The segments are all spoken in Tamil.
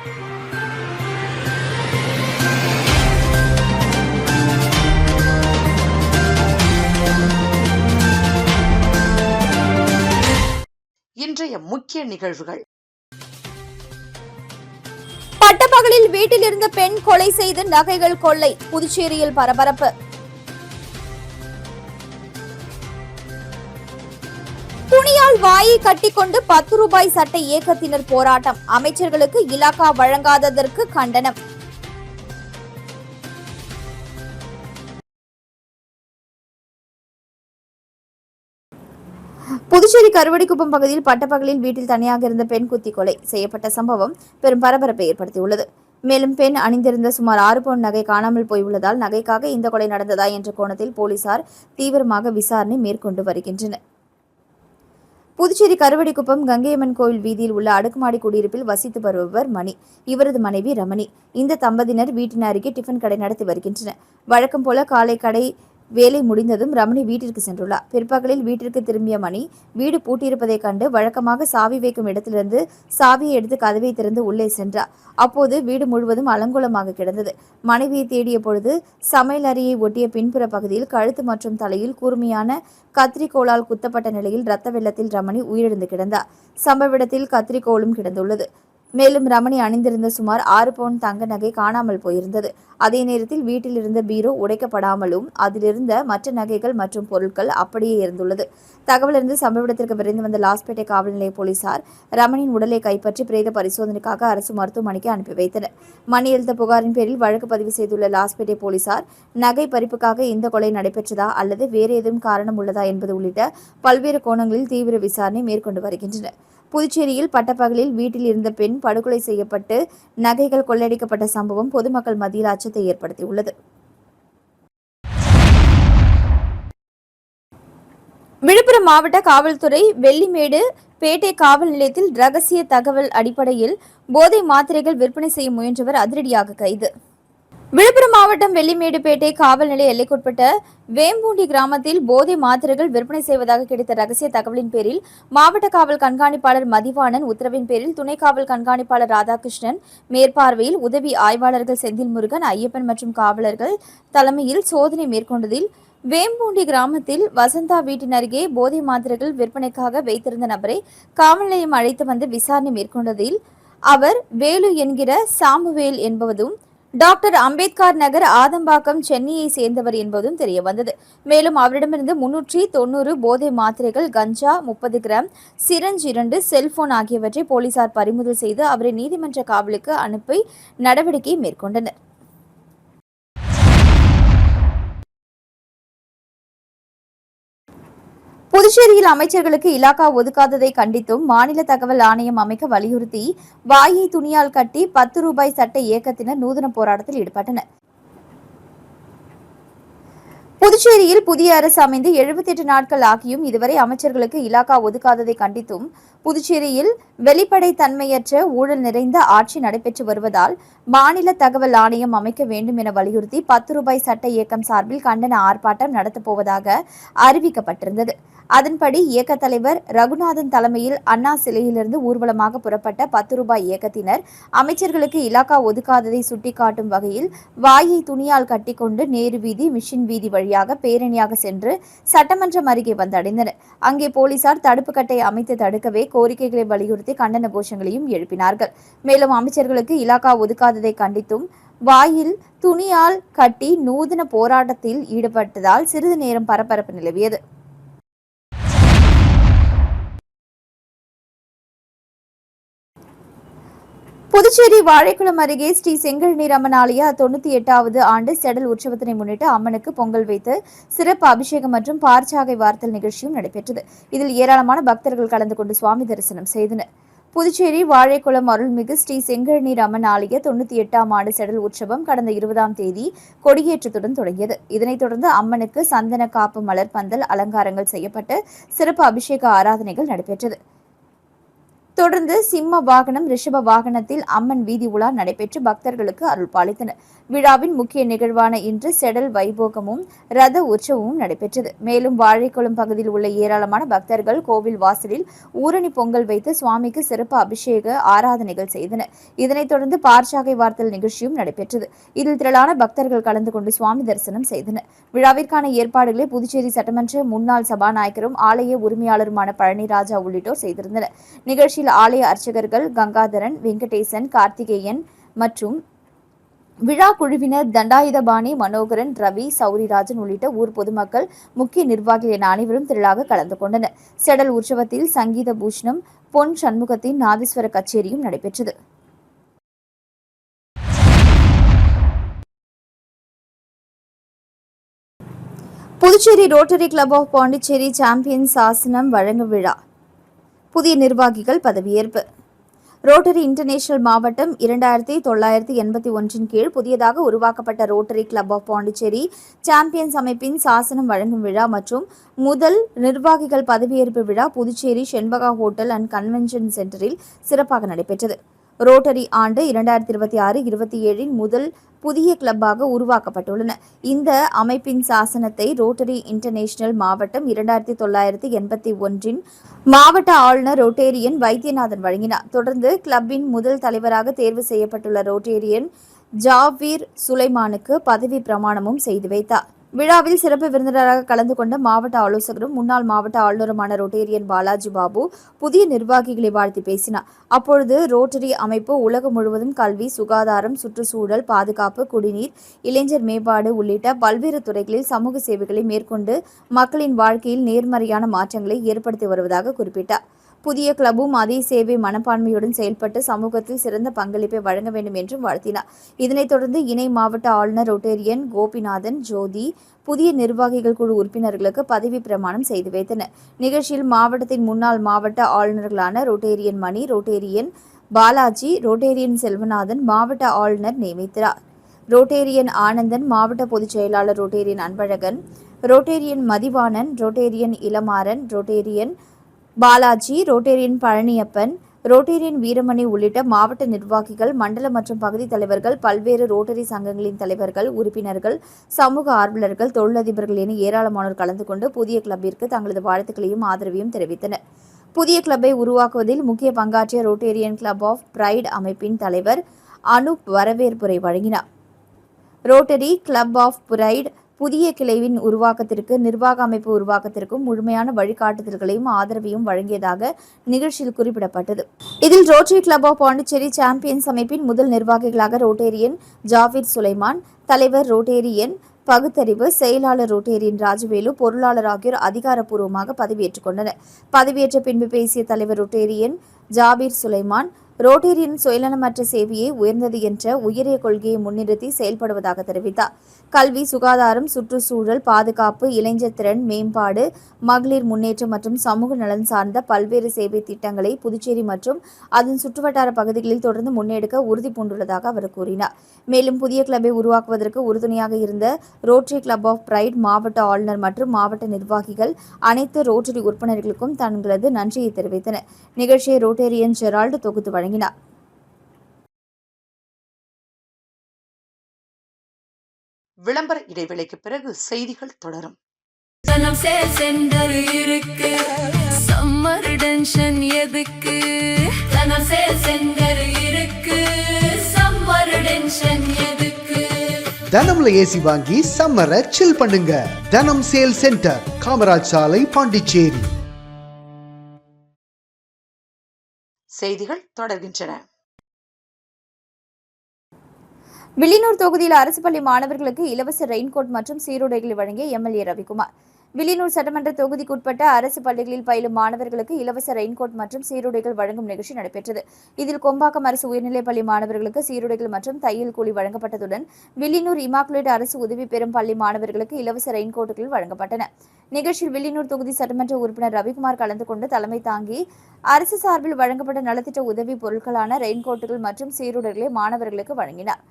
இன்றைய முக்கிய நிகழ்வுகள். பட்டப்பகலில் வீட்டில் இருந்த பெண் கொலை செய்து நகைகள் கொள்ளை, புதுச்சேரியில் பரபரப்பு. துணியால் வாயை கட்டிக்கொண்டு 10 ரூபாய் சட்டை இயக்கத்தினர் போராட்டம், அமைச்சர்களுக்கு இலாகா வழங்காததற்கு கண்டனம். புதுச்சேரி கருவடிக்குப்பம் பகுதியில் பட்டப்பகலில் வீட்டில் தனியாக இருந்த பெண் குத்தி கொலை செய்யப்பட்ட சம்பவம் பெரும் பரபரப்பை ஏற்படுத்தியுள்ளது. மேலும் பெண் அணிந்திருந்த சுமார் 6 பவுன் நகை காணாமல் போயுள்ளதால் நகைக்காக இந்த கொலை நடந்ததா என்ற கோணத்தில் போலீசார் தீவிரமாக விசாரணை மேற்கொண்டு வருகின்றனர். புதுச்சேரி கருவடிக்குப்பம் கங்கையம்மன் கோவில் வீதியில் உள்ள அடுக்குமாடி குடியிருப்பில் வசித்து வருபவர் மணி, இவரது மனைவி ரமணி. இந்த தம்பதியினர் வீட்டின் அருகே டிஃபன் கடை நடத்தி வருகின்றனர். வழக்கம் போல காலை கடை வேலை முடிந்ததும் ரமணி வீட்டிற்கு சென்றுள்ளார். பிற்பகலில் வீட்டிற்கு திரும்பிய மணி வீடு பூட்டியிருப்பதைக் கண்டு வழக்கமாக சாவி வைக்கும் இடத்திலிருந்து சாவியை எடுத்து கதவை திறந்து உள்ளே சென்றார். அப்போது வீடு முழுவதும் அலங்கோலமாக கிடந்தது. மனைவியை தேடிய பொழுது சமையல் அறையை ஒட்டிய பின்புற பகுதியில் கழுத்து மற்றும் தலையில் கூர்மையான கத்திரிக்கோளால் குத்தப்பட்ட நிலையில் இரத்த வெள்ளத்தில் ரமணி உயிரிழந்து கிடந்தார். சம்பவ இடத்தில் கத்திரிக்கோளும் கிடந்துள்ளது. மேலும் ரமணி அணிந்திருந்த சுமார் 6 பவுன் தங்க நகை காணாமல் போயிருந்தது. அதே நேரத்தில் வீட்டில் இருந்த பீரோ உடைக்கப்படாமலும் அதிலிருந்த மற்ற நகைகள் மற்றும் பொருட்கள் அப்படியே இருந்துள்ளது. தகவலிருந்து சம்பவ இடத்திற்கு விரைந்து வந்த லாஸ்பேட்டை காவல் நிலைய போலீசார் ரமணியின் உடலை கைப்பற்றி பிரேத பரிசோதனைக்காக அரசு மருத்துவமனைக்கு அனுப்பி வைத்தனர். மணி எழுந்த புகாரின் பேரில் வழக்கு பதிவு செய்துள்ள லாஸ்பேட்டை போலீசார் நகை பறிப்புக்காக இந்த கொலை நடைபெற்றதா அல்லது வேறு ஏதும் காரணம் உள்ளதா என்பது உள்ளிட்ட பல்வேறு கோணங்களில் தீவிர விசாரணை மேற்கொண்டு வருகின்றனர். புதுச்சேரியில் பட்டப்பகலில் வீட்டில் இருந்த பெண் படுகொலை செய்யப்பட்டு நகைகள் கொள்ளையடிக்கப்பட்ட சம்பவம் பொதுமக்கள் மத்தியில் அச்சத்தை ஏற்படுத்தியுள்ளது. விழுப்புரம் மாவட்ட காவல்துறை வெள்ளிமேடு பேட்டை காவல் நிலையத்தில் ரகசிய தகவல் அடிப்படையில் போதை மாத்திரைகள் விற்பனை செய்ய முயன்றவர் அதிரடியாக கைது. விழுப்புரம் மாவட்டம் வெள்ளிமேடுபேட்டை காவல் நிலைய எல்லைக்குட்பட்ட வேம்பூண்டி கிராமத்தில் போதை மாத்திரைகள் விற்பனை செய்வதாக கிடைத்த ரகசிய தகவலின் பேரில் மாவட்ட காவல் கண்காணிப்பாளர் மதிவாணன் உத்தரவின் பேரில் துணை காவல் கண்காணிப்பாளர் ராதாகிருஷ்ணன் மேற்பார்வையில் உதவி ஆய்வாளர்கள் செந்தில் முருகன், ஐயப்பன் மற்றும் காவலர்கள் தலைமையில் சோதனை மேற்கொண்டதில் வேம்பூண்டி கிராமத்தில் வசந்தா வீட்டின் அருகே போதை மாத்திரைகள் விற்பனைக்காக வைத்திருந்த நபரை காவல் நிலையம் அழைத்து வந்து விசாரணை மேற்கொண்டதில் அவர் வேலு என்கிற சாமுவேல் என்பதும் டாக்டர் அம்பேத்கர் நகர் ஆதம்பாக்கம் சென்னையை சேர்ந்தவர் என்பதும் தெரியவந்தது. மேலும் அவரிடமிருந்து 390 போதை மாத்திரைகள், கஞ்சா 30 கிராம், சிரஞ்ச் 2, செல்போன் ஆகியவற்றை போலீசார் பறிமுதல் செய்து அவரை நீதிமன்ற காவலுக்கு அனுப்பி நடவடிக்கை மேற்கொண்டனர். புதுச்சேரியில் அமைச்சர்களுக்கு இலாகா ஒதுக்காததை கண்டித்தும் மாநில தகவல் ஆணையம் அமைக்க வலியுறுத்தி வாயை துணியால் கட்டி 10 ரூபாய் சட்டை இயக்கத்தினர் நூதன போராட்டத்தில் ஈடுபட்டனர். புதுச்சேரியில் புதிய அரசு அமைந்து 78 நாட்கள் ஆகியும் இதுவரை அமைச்சர்களுக்கு இலாகா ஒதுக்காததை கண்டித்தும் புதுச்சேரியில் வெளிப்படை தன்மையற்ற ஊழல் நிறைந்த ஆட்சி நடைபெற்று வருவதால் மாநில தகவல் ஆணையம் அமைக்க வேண்டும் என வலியுறுத்தி 10 ரூபாய் சட்ட இயக்கம் சார்பில் கண்டன ஆர்ப்பாட்டம் நடத்தப்போவதாக அறிவிக்கப்பட்டிருந்தது. அதன்படி இயக்க தலைவர் ரகுநாதன் தலைமையில் அண்ணா சிலையிலிருந்து ஊர்வலமாக புறப்பட்ட 10 ரூபாய் இயக்கத்தினர் அமைச்சர்களுக்கு இலாகா ஒதுக்காததை சுட்டிக்காட்டும் வகையில் வாயை துணியால் கட்டிக்கொண்டு நேரு வீதி, மிஷின் வீதி வழியாக பேரணியாக சென்று சட்டமன்றம் அருகே வந்தடைந்தனர். அங்கே போலீசார் தடுப்பு கட்டை அமைத்து தடுக்கவே கோரிக்கைகளை வலியுறுத்தி கண்டன கோஷங்களையும் எழுப்பினார்கள். மேலும் அமைச்சர்களுக்கு இலாகா ஒதுக்காததை கண்டித்தும் வாயில் துணியால் கட்டி நூதன போராட்டத்தில் ஈடுபட்டதால் சிறிது நேரம் பரபரப்பு நிலவியது. புதுச்சேரி வாழைக்குளம் அருகே ஸ்ரீ செங்கழநீர் அம்மன் ஆலய 98வது ஆண்டு செடல் உற்சவத்தினை முன்னிட்டு அம்மனுக்கு பொங்கல் வைத்து சிறப்பு அபிஷேகம் மற்றும் பார்ச்சாகை வார்த்தல் நிகழ்ச்சியும் நடைபெற்றது. இதில் ஏராளமான பக்தர்கள் கலந்து கொண்டு சுவாமி தரிசனம் செய்தனர். புதுச்சேரி வாழைக்குளம் அருள்மிகு ஸ்ரீ செங்கழநீர் அம்மன் ஆலய 98ஆம் ஆண்டு செடல் உற்சவம் கடந்த 20ஆம் தேதி கொடியேற்றத்துடன் தொடங்கியது. இதனைத் தொடர்ந்து அம்மனுக்கு சந்தன காப்பு, மலர் பந்தல், அலங்காரங்கள் செய்யப்பட்டு சிறப்பு அபிஷேக ஆராதனைகள் நடைபெற்றது. தொடர்ந்து சிம்ம வாகனம், ரிஷப வாகனத்தில் அம்மன் வீதி உலா நடைபெற்று பக்தர்களுக்கு அருள் பாலித்தனர். விழாவின் முக்கிய நிகழ்வான இன்று செடல் வைபோகமும் ரத உற்சவமும் நடைபெற்றது. மேலும் வாழைக்குளம் பகுதியில் உள்ள ஏராளமான பக்தர்கள் கோவில் வாசலில் ஊரணி பொங்கல் வைத்து சுவாமிக்கு சிறப்பு அபிஷேக ஆராதனைகள் செய்தனர். இதனைத் தொடர்ந்து பார்ச்சாகை வார்த்தல் நிகழ்ச்சியும் நடைபெற்றது. இதில் திரளான பக்தர்கள் கலந்து கொண்டு சுவாமி தரிசனம் செய்தனர். விழாவிற்கான ஏற்பாடுகளை புதுச்சேரி சட்டமன்ற முன்னாள் சபாநாயகரும் ஆலய உரிமையாளருமான பழனிராஜா உள்ளிட்டோர் செய்திருந்தனர். நிகழ்ச்சியில் ஆலய அர்ச்சகர்கள் கங்காதரன், வெங்கடேசன், கார்த்திகேயன் மற்றும் விழா குழுவினர் தண்டாயுதபாணி, மனோகரன், ரவி, சௌரிராஜன் உள்ளிட்ட ஊர் பொதுமக்கள், முக்கிய நிர்வாகிகள் என அனைவரும் திரளாக கலந்து கொண்டனர். செடல் உற்சவத்தில் சங்கீத பூஷணம், பொன் சண்முகத்தின் நாதஸ்வர கச்சேரியும் நடைபெற்றது. Puducherry rotary club of Pondicherry champions ஆசனம் வழங்கும் விழா. புதிய நிர்வாகிகள் பதவியேற்பு. ரோட்டரி இன்டர்நேஷனல் மாவட்டம் 2981 கீழ் புதியதாக உருவாக்கப்பட்ட rotary club of Pondicherry champions அமைப்பின் சாசனம் வழங்கும் விழா மற்றும் முதல் நிர்வாகிகள் பதவியேற்பு விழா Puducherry Shenbaga hotel and convention சென்டரில் சிறப்பாக நடைபெற்றது. ரோட்டரி ஆண்டு 2026-27 முதல் புதிய கிளப்பாக உருவாக்கப்பட்டுள்ளன. இந்த அமைப்பின் சாசனத்தை ரோட்டரி இன்டர்நேஷனல் மாவட்டம் 2981 மாவட்ட ஆளுநர் ரோட்டேரியன் வைத்தியநாதன் வழங்கினார். தொடர்ந்து கிளப்பின் முதல் தலைவராக தேர்வு செய்யப்பட்டுள்ள ரோட்டேரியன் ஜாவீர் சுலைமானுக்கு பதவி பிரமாணமும் செய்து வைத்தார். விழாவில் சிறப்பு விருந்தினராக கலந்து கொண்ட மாவட்ட ஆலோசகரும் முன்னாள் மாவட்ட ஆளுநருமான ரோட்டேரியன் பாலாஜி பாபு புதிய நிர்வாகிகளை வாழ்த்தி பேசினார். அப்பொழுது ரோட்டரி அமைப்பு உலகம் முழுவதும் கல்வி, சுகாதாரம், சுற்றுச்சூழல் பாதுகாப்பு, குடிநீர், இளைஞர் மேம்பாடு உள்ளிட்ட பல்வேறு துறைகளில் சமூக சேவைகளை மேற்கொண்டு மக்களின் வாழ்க்கையில் நேர்மறையான மாற்றங்களை ஏற்படுத்தி வருவதாக குறிப்பிட்டார். புதிய கிளப்பும் அதே சேவை மனப்பான்மையுடன் செயல்பட்டு சமூகத்தில் சிறந்த பங்களிப்பை வழங்க வேண்டும் என்றும் வாழ்த்தினார். இதனைத் தொடர்ந்து இணை மாவட்ட ஆளுநர் ரோட்டேரியன் கோபிநாதன், ஜோதி புதிய நிர்வாகிகள் குழு உறுப்பினர்களுக்கு பதவி பிரமாணம் செய்து வைத்தனர். நிகழ்ச்சியில் மாவட்டத்தின் முன்னாள் மாவட்ட ஆளுநர்களான rotarian Mani, rotarian Balaji, rotarian Selvanathan மாவட்ட ஆளுநர் நியமித்தார். ரோட்டேரியன் ஆனந்தன் மாவட்ட பொதுச் செயலாளர், rotarian Anbazhagan, rotarian Mathivanan, rotarian Ilamaran, rotarian Balaji, rotarian Palaniappan, rotarian Veeramani உள்ளிட்ட மாவட்ட நிர்வாகிகள், மண்டல மற்றும் பகுதி தலைவர்கள், பல்வேறு ரோட்டரி சங்கங்களின் தலைவர்கள், உறுப்பினர்கள், சமூக ஆர்வலர்கள், தொழிலதிபர்கள் என ஏராளமானோர் கலந்து கொண்டு புதிய கிளப்பிற்கு தங்களது வாழ்த்துக்களையும் ஆதரவையும் தெரிவித்தனர். புதிய கிளப்பை உருவாக்குவதில் முக்கிய பங்காற்றிய ரோட்டேரியன் கிளப் ஆஃப் பிரைட் அமைப்பின் தலைவர் அனூப் வரவேற்புரை வழங்கினார். ரோட்டரி கிளப் ஆஃப் பிரைட் புதிய கிளைவின் உருவாக்கத்திற்கு, நிர்வாக அமைப்பு உருவாக்கத்திற்கும் முழுமையான வழிகாட்டுதல்களையும் ஆதரவையும் வழங்கியதாக நிகழ்ச்சியில் குறிப்பிடப்பட்டது. இதில் rotary club of Pondicherry champions அமைப்பின் முதல் நிர்வாகிகளாக ரோட்டேரியன் ஜாவீர் சுலைமான், தலைவர் ரோட்டேரியன் பகுத்தறிவு, செயலாளர் ரோட்டேரியன் ராஜவேலு, பொருளாளர் ஆகியோர் அதிகாரப்பூர்வமாக பதவியேற்றுக் கொண்டனர். பதவியேற்ற பின்பு பேசிய தலைவர் ரோட்டேரியன் ஜாபீர் சுலைமான், ரோட்டேரியன் சுயநலமற்ற சேவையே உயர்ந்தது என்ற உயரிய கொள்கையை முன்னிறுத்தி செயல்படுவதாக தெரிவித்தார். கல்வி, சுகாதாரம், சுற்றுச்சூழல் பாதுகாப்பு, இளைஞர் திறன் மேம்பாடு, மகளிர் முன்னேற்றம் மற்றும் சமூக நலன் சார்ந்த பல்வேறு சேவை திட்டங்களை புதுச்சேரி மற்றும் அதன் சுற்றுவட்டார பகுதிகளில் தொடர்ந்து முன்னெடுக்க உறுதி பூண்டுள்ளதாக அவர் கூறினார். மேலும் புதிய கிளப்பை உருவாக்குவதற்கு உறுதுணையாக இருந்த ரோட்டரி கிளப் ஆஃப் பிரைட் மாவட்ட ஆளுநர் மற்றும் மாவட்ட நிர்வாகிகள், அனைத்து ரோட்டரி உறுப்பினர்களுக்கும் தங்களது நன்றியை தெரிவித்தனர். நிகழ்ச்சியை ரோட்டேரியன் ஜெரால்டு தொகுத்து வழங்கினார். விளம்பர இடைவேளைக்கு பிறகு செய்திகள் தொடரும். தனம் சேல் சென்டர் இருக்கு, சம்மர் டென்ஷன் எதுக்கு? தனம் சேல் சென்டர் இருக்கு, சம்மர் டென்ஷன் எதுக்கு? தனம்ல ஏசி வாங்கி சம்மரை சில் பண்ணுங்க. தனம் சேல் சென்டர், காமராஜ் சாலை, பாண்டிச்சேரி. செய்திகள் தொடர்கின்றன. வில்லியனூர் தொகுதியில் அரசு பள்ளி மாணவர்களுக்கு இலவச ரெயின்கோட் மற்றும் சீருடைகளை வழங்கிய எம்எல்ஏ ரவிக்குமார். வில்லியனூர் சட்டமன்ற தொகுதிக்குட்பட்ட அரசு பள்ளிகளில் பயிலும் மாணவர்களுக்கு இலவச ரெயின்கோட் மற்றும் சீருடைகள் வழங்கும் நிகழ்ச்சி நடைபெற்றது. இதில் கொம்பாக்கம் அரசு உயர்நிலைப் பள்ளி மாணவர்களுக்கு சீருடைகள் மற்றும் தையல் கூலி வழங்கப்பட்டதுடன் வில்லியனூர் இமாக்குலேட் அரசு உதவி பெறும் பள்ளி மாணவர்களுக்கு இலவச ரெயின்கோட்டுகள் வழங்கப்பட்டன. நிகழ்ச்சியில் வில்லியனூர் தொகுதி சட்டமன்ற உறுப்பினர் ரவிக்குமார் கலந்து கொண்டு தலைமை தாங்கி அரசு சார்பில் வழங்கப்பட்ட நலத்திட்ட உதவி பொருட்களான ரெயின்கோட்டுகள் மற்றும் சீருடைகளை மாணவர்களுக்கு வழங்கினார்.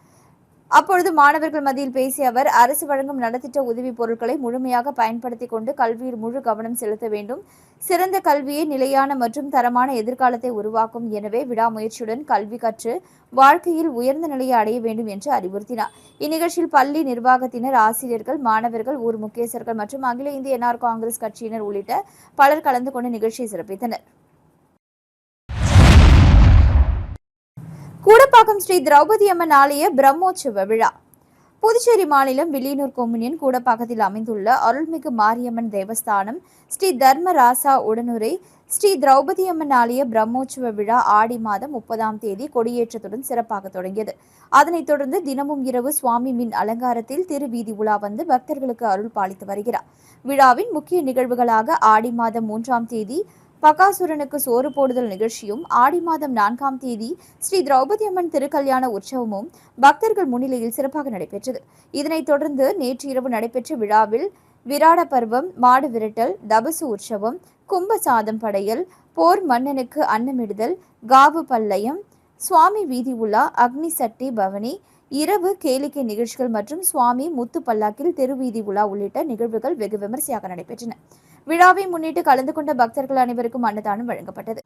அப்பொழுது மாணவர்கள் மத்தியில் பேசிய அவர், அரசு வழங்கும் நலத்திட்ட உதவி பொருட்களை முழுமையாக பயன்படுத்திக் கொண்டு கல்வியில் முழு கவனம் செலுத்த வேண்டும். சிறந்த கல்வியே நிலையான மற்றும் தரமான எதிர்காலத்தை உருவாக்கும். எனவே விடாமுயற்சியுடன் கல்வி கற்று வாழ்க்கையில் உயர்ந்த நிலையை அடைய வேண்டும் என்று அறிவுறுத்தினார். இந்நிகழ்ச்சியில் பள்ளி நிர்வாகத்தினர், ஆசிரியர்கள், மாணவர்கள், ஊர் முக்கியஸ்தர்கள் மற்றும் அகில இந்திய என்ஆர் காங்கிரஸ் கட்சியினர் உள்ளிட்ட பலர் கலந்து கொண்டு நிகழ்ச்சியை சிறப்பித்தனர். கூடப்பாக்கம் ஸ்ரீ திரௌபதி அம்மன் ஆலய பிரம்மோற்சவ விழா. புதுச்சேரி மாநிலம் வில்லியனூர் கொம்யூனியன் கூடப்பாக்கத்தில் அமைந்துள்ள அருள்மிகு மாரியம்மன் தேவஸ்தானம் ஸ்ரீ தர்மராசா உடனுரை ஸ்ரீ திரௌபதி அம்மன் ஆலய பிரம்மோற்சவ விழா ஆடி மாதம் 30ஆம் தேதி கொடியேற்றத்துடன் சிறப்பாக தொடங்கியது. அதனைத் தொடர்ந்து தினமும் இரவு சுவாமி மின் அலங்காரத்தில் திருவீதி உலா வந்து பக்தர்களுக்கு அருள் பாலித்து வருகிறார். விழாவின் முக்கிய நிகழ்வுகளாக ஆடி மாதம் 3ஆம் தேதி பகாசுரனுக்கு சோறு போடுதல் நிகழ்ச்சியும், ஆடி மாதம் 4ஆம் தேதி ஸ்ரீ திரௌபதி அம்மன் திருக்கல்யாண உற்சவமும் பக்தர்கள் முன்னிலையில் சிறப்பாக நடைபெற்றது. இதனைத் தொடர்ந்து நேற்று இரவு நடைபெற்ற விழாவில் விராட பர்வம், மாடு விரட்டல், தபசு உற்சவம், கும்ப சாதம் படையல், போர் மன்னனுக்கு அன்னமிடுதல், காவு பல்லயம், சுவாமி வீதி உலா, அக்னி சட்டி பவனி, இரவு கேளிக்கை நிகழ்ச்சிகள் மற்றும் சுவாமி முத்து பல்லாக்கில் திருவீதி உலா உள்ளிட்ட நிகழ்வுகள் வெகு விமரிசையாக நடைபெற்றன. விழாவை முன்னிட்டு கலந்து கொண்ட பக்தர்கள் அனைவருக்கும் அன்னதானம் வழங்கப்பட்டது.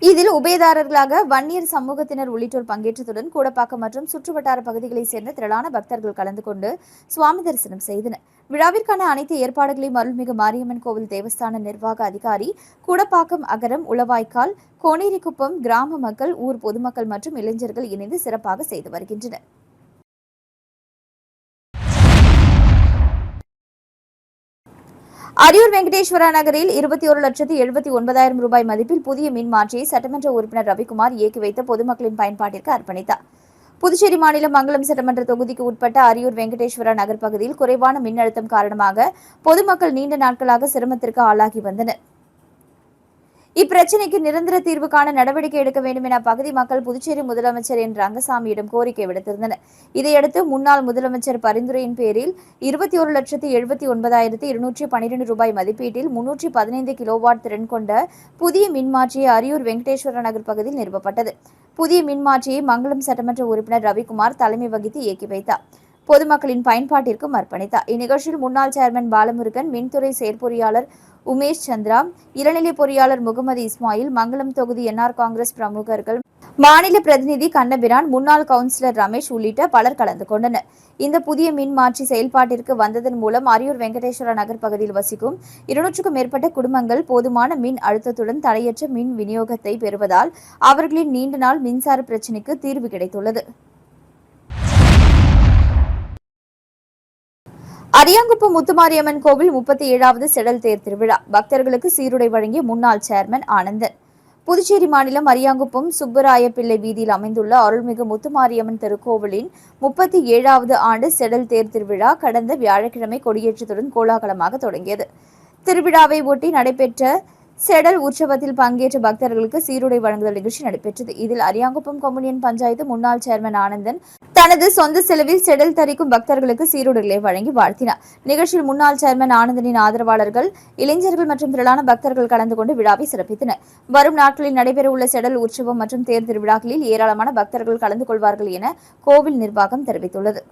இதில் உபயதாரர்களாக வன்னியர் சமூகத்தினர் உள்ளிட்டோர் பங்கேற்றதுடன் கூடப்பாக்கம் மற்றும் சுற்றுவட்டார பகுதிகளைச் சேர்ந்த திரளான பக்தர்கள் கலந்து கொண்டு சுவாமி தரிசனம் செய்தனர். விழாவிற்கான அனைத்து ஏற்பாடுகளையும் அருள்மிகு மாரியம்மன் கோவில் தேவஸ்தான நிர்வாக அதிகாரி, கூடப்பாக்கம் அகரம், உளவாய்க்கால், கோனேரிக்குப்பம் கிராம மக்கள், ஊர் பொதுமக்கள் மற்றும் இளைஞர்கள் இணைந்து சிறப்பாக செய்து வருகின்றனர். அரியூர் வெங்கடேஸ்வரா நகரில் 21,79,000 ரூபாய் மதிப்பில் புதிய மின் மாற்றியை சட்டமன்ற உறுப்பினர் ரவிக்குமார் இயக்கி வைத்த பொதுமக்களின் பயன்பாட்டிற்கு அர்ப்பணித்தார். புதுச்சேரி மாநிலம் மங்கலம் சட்டமன்ற தொகுதிக்கு உட்பட்ட அரியூர் வெங்கடேஸ்வரா நகர் பகுதியில் குறைவான மின் அழுத்தம் காரணமாக பொதுமக்கள் நீண்ட நாட்களாக சிரமத்திற்கு ஆளாகி வந்தனர். இப்பிரச்சினைக்கு நிரந்தர தீர்வு காண நடவடிக்கை எடுக்க வேண்டும் என அப்பகுதி மக்கள் புதுச்சேரி முதலமைச்சர் என் ரங்கசாமியிடம் கோரிக்கை விடுத்திருந்தனர். இதையடுத்து முன்னாள் முதலமைச்சர் பரிந்துரையின் பேரில் 21,79,212 ரூபாய் மதிப்பீட்டில் 315 கிலோவாட் திறன் கொண்ட புதிய மின்மாற்றியை அரியூர் வெங்கடேஸ்வர நகர் பகுதியில் நிறுவப்பட்டது. புதிய மின்மாற்றியை மங்கலம் சட்டமன்ற உறுப்பினர் ரவிக்குமார் தலைமை வகித்து இயக்கி வைத்தார். பொதுமக்களின் பயன்பாட்டிற்கும் அர்ப்பணித்தார். இந்நிகழ்ச்சியில் முன்னாள் சேர்மன் பாலமுருகன், மின்துறை செயற்பொறியாளர் உமேஷ் சந்திரா, இளநிலை பொறியாளர் முகமது இஸ்மாயில், மங்கலம் தொகுதி என்ஆர் காங்கிரஸ் பிரமுகர்கள், மாநில பிரதிநிதி கண்ணபிரான், முன்னாள் கவுன்சிலர் ரமேஷ் உள்ளிட்ட பலர் கலந்து கொண்டனர். இந்த புதிய மின் மாற்றி செயல்பாட்டிற்கு வந்ததன் மூலம் அரியூர் வெங்கடேஸ்வரா நகர் பகுதியில் வசிக்கும் 200க்கும் மேற்பட்ட குடும்பங்கள் போதுமான மின் அழுத்தத்துடன் தடையற்ற மின் விநியோகத்தை பெறுவதால் அவர்களின் நீண்ட நாள் மின்சார பிரச்சினைக்கு தீர்வு கிடைத்துள்ளது. அரியாங்குப்பம் முத்துமாரியம்மன் கோவில் 37வது செடல் தேர் திருவிழா. பக்தர்களுக்கு சீருடை வழங்கிய முன்னாள் சேர்மன் ஆனந்தன். புதுச்சேரி மாநிலம் அரியாங்குப்பம் சுப்பராய பிள்ளை வீதியில் அமைந்துள்ள அருள்மிகு முத்துமாரியம்மன் திருக்கோவிலின் 37வது ஆண்டு செடல் தேர் திருவிழா கடந்த வியாழக்கிழமை கொடியேற்றத்துடன் கோலாகலமாக தொடங்கியது. திருவிழாவை ஒட்டி நடைபெற்ற செடல் உற்சவத்தில் பங்கேற்ற பக்தர்களுக்கு சீருடை வழங்குதல் நிகழ்ச்சி நடைபெற்றது. இதில் அரியாங்குப்பம் கொம்யூனியன் பஞ்சாயத்து முன்னாள் சேர்மன் ஆனந்தன் தனது சொந்த செலவில் செடல் தரிக்கும் பக்தர்களுக்கு சீருடைகளை வழங்கி வாழ்த்தினார். நிகழ்ச்சியில் முன்னாள் சேர்மன் ஆனந்தனின் ஆதரவாளர்கள், இளைஞர்கள் மற்றும் திரளான பக்தர்கள் கலந்து கொண்டு விழாவை சிறப்பித்தனர். வரும் நாட்களில் நடைபெறவுள்ள செடல் உற்சவம் மற்றும் தேர் திருவிழாக்களில் ஏராளமான பக்தர்கள் கலந்து கொள்வார்கள் என கோவில் நிர்வாகம் தெரிவித்துள்ளது.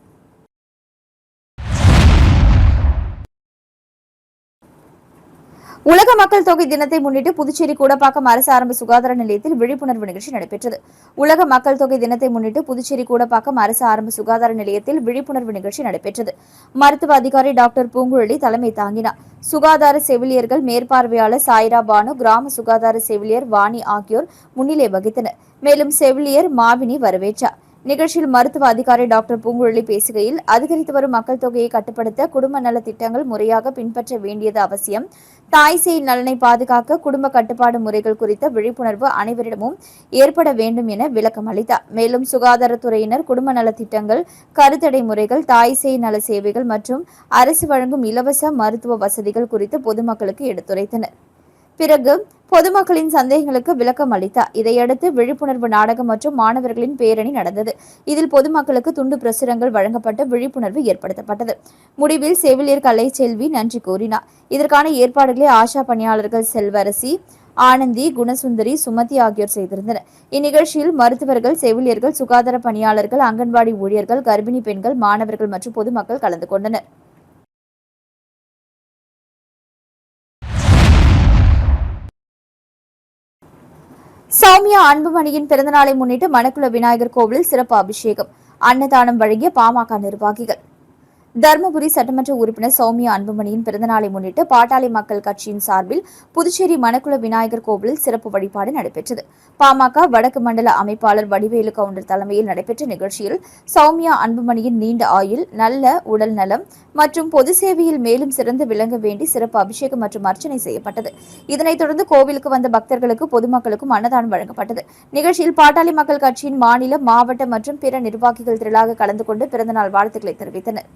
உலக மக்கள் தொகை தினத்தை முன்னிட்டு புதுச்சேரி கூடப்பாக்கம் அரசு ஆரம்ப சுகாதார நிலையத்தில் விழிப்புணர்வு நிகழ்ச்சி நடைபெற்றது. உலக மக்கள் தொகை தினத்தை முன்னிட்டு புதுச்சேரி கூடப்பாக்கம் அரசு ஆரம்ப சுகாதார நிலையத்தில் விழிப்புணர்வு நிகழ்ச்சி நடைபெற்றது. மருத்துவ அதிகாரி டாக்டர் பூங்குழலி தலைமை தாங்கினார். சுகாதார செவிலியர்கள், மேற்பார்வையாளர் சாய்ரா பானு, கிராம சுகாதார செவிலியர் வாணி ஆகியோர் முன்னிலை வகித்தனர். மேலும் செவிலியர் மாவினி வரவேற்றார். நிகழ்ச்சியில் மருத்துவ அதிகாரி டாக்டர் பூங்குழலி பேசுகையில், அதிகரித்து வரும் மக்கள் தொகையை கட்டுப்படுத்த குடும்ப நல திட்டங்கள் முறையாக பின்பற்ற வேண்டியது அவசியம். தாய் சேய் நலனை பாதுகாக்க குடும்ப கட்டுப்பாடு முறைகள் குறித்த விழிப்புணர்வு அனைவரிடமும் ஏற்பட வேண்டும் என விளக்கம் அளித்தார். மேலும் சுகாதாரத்துறையினர் குடும்ப நல திட்டங்கள், கருத்தடை முறைகள், தாய் சேய் நல சேவைகள் மற்றும் அரசு வழங்கும் இலவச மருத்துவ வசதிகள் குறித்து பொதுமக்களுக்கு எடுத்துரைத்தனர். பிறகு பொதுமக்களின் சந்தேகங்களுக்கு விளக்கம் அளித்தார். இதையடுத்து விழிப்புணர்வு நாடகம் மற்றும் மாணவர்களின் பேரணி நடந்தது. இதில் பொதுமக்களுக்கு துண்டு பிரசுரங்கள் வழங்கப்பட்டு விழிப்புணர்வு ஏற்படுத்தப்பட்டது. முடிவில் செவிலியர் கலைச்செல்வி நன்றி கூறினார். இதற்கான ஏற்பாடுகளை ஆஷா பணியாளர்கள் செல்வரசி, ஆனந்தி, குணசுந்தரி, சுமதி ஆகியோர் செய்திருந்தனர். இந்நிகழ்ச்சியில் மருத்துவர்கள், செவிலியர்கள், சுகாதார பணியாளர்கள், அங்கன்வாடி ஊழியர்கள், கர்ப்பிணி பெண்கள், மாணவர்கள் மற்றும் பொதுமக்கள் கலந்து கொண்டனர். சௌமியா அன்புமணியின் பிறந்தநாளை முன்னிட்டு மணக்குள விநாயகர் கோவிலில் சிறப்பு அபிஷேகம், அன்னதானம் வழங்கிய பாமக நிர்வாகிகள். தருமபுரி சட்டமன்ற உறுப்பினர் சௌமியா அன்புமணியின் பிறந்தநாளை முன்னிட்டு பாட்டாளி மக்கள் கட்சியின் சார்பில் புதுச்சேரி மணக்குள விநாயகர் கோவிலில் சிறப்பு வழிபாடு நடைபெற்றது. பாமக வடக்கு மண்டல அமைப்பாளர் வடிவேலு கவுண்டர் தலைமையில் நடைபெற்ற நிகழ்ச்சியில் சௌமியா அன்புமணியின் நீண்ட ஆயுள், நல்ல உடல் நலம் மற்றும் பொது சேவையில் மேலும் சிறந்து விளங்க வேண்டி சிறப்பு அபிஷேகம் மற்றும் அர்ச்சனை செய்யப்பட்டது. இதனைத் தொடர்ந்து கோவிலுக்கு வந்த பக்தர்களுக்கு, பொதுமக்களுக்கும் அன்னதானம் வழங்கப்பட்டது. நிகழ்ச்சியில் பாட்டாளி மக்கள் கட்சியின் மாநில, மாவட்ட மற்றும் பிற நிர்வாகிகள் திரளாக கலந்து கொண்டு பிறந்தநாள் வாழ்த்துக்களை தெரிவித்தனர்.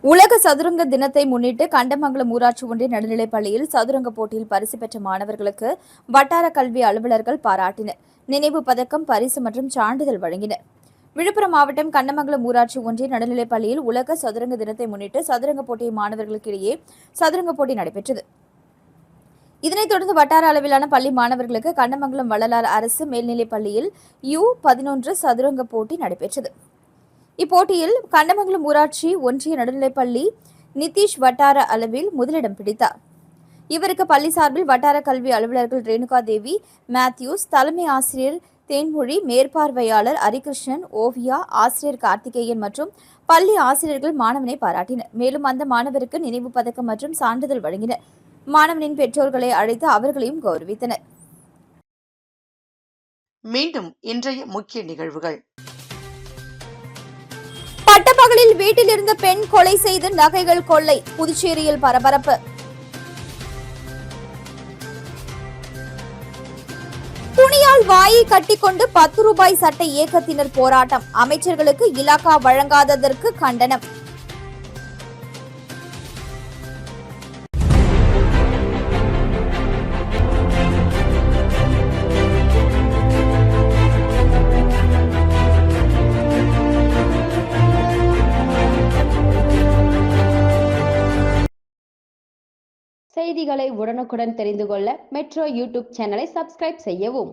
உலக சதுரங்க தினத்தை முன்னிட்டு கண்டமங்கலம் ஊராட்சி ஒன்றிய நடுநிலைப் பள்ளியில் சதுரங்க போட்டியில் பரிசு பெற்ற மாணவர்களுக்கு வட்டார கல்வி அலுவலர்கள் பாராட்டினர். நினைவு பதக்கம், பரிசு மற்றும் சான்றிதழ் வழங்கினர். விழுப்புரம் மாவட்டம் கண்டமங்கலம் ஊராட்சி ஒன்றிய நடுநிலைப் பள்ளியில் உலக சதுரங்க தினத்தை முன்னிட்டு சதுரங்க போட்டி மாணவர்களுக்கிடையே சதுரங்க போட்டி நடைபெற்றது. இதனைத் தொடர்ந்து வட்டார அளவிலான பள்ளி மாணவர்களுக்கு கண்டமங்கலம் வள்ளலார் அரசு மேல்நிலைப் பள்ளியில் U11 சதுரங்க போட்டி நடைபெற்றது. இப்போட்டியில் கண்டமங்கலம் ஊராட்சி ஒன்றிய நடுநிலைப்பள்ளி நிதிஷ் வட்டார அளவில் முதலிடம் பிடித்தார். இவருக்கு பள்ளி சார்பில் வட்டார கல்வி அலுவலர்கள் ரேணுகா தேவி, மேத்யூஸ், தலைமை ஆசிரியர் தேன்மொழி, மேற்பார்வையாளர் ஹரிகிருஷ்ணன், ஓவியா, ஆசிரியர் கார்த்திகேயன் மற்றும் பள்ளி ஆசிரியர்கள் மாணவனை பாராட்டினர். மேலும் அந்த மாணவருக்கு நினைவு பதக்கம் மற்றும் சான்றிதழ் வழங்கினர். மாணவனின் பெற்றோர்களை அழைத்து அவர்களையும் கௌரவித்தனர். மீண்டும் இன்றைய முக்கிய நிகழ்வுகள். பட்டப்பகலில் வீட்டில் இருந்த பெண் கொலை செய்து நகைகள் கொள்ளை, புதுச்சேரியில் பரபரப்பு. துணியால் வாயை கட்டிக்கொண்டு 10 ரூபாய் சட்டை இயக்கத்தினர் போராட்டம், அமைச்சர்களுக்கு இலாகா வழங்காததற்கு கண்டனம். செய்திகளை உடனுக்குடன் தெரிந்து கொள்ள மெட்ரோ யூடியூப் சேனலை சப்ஸ்கிரைப் செய்யவும்.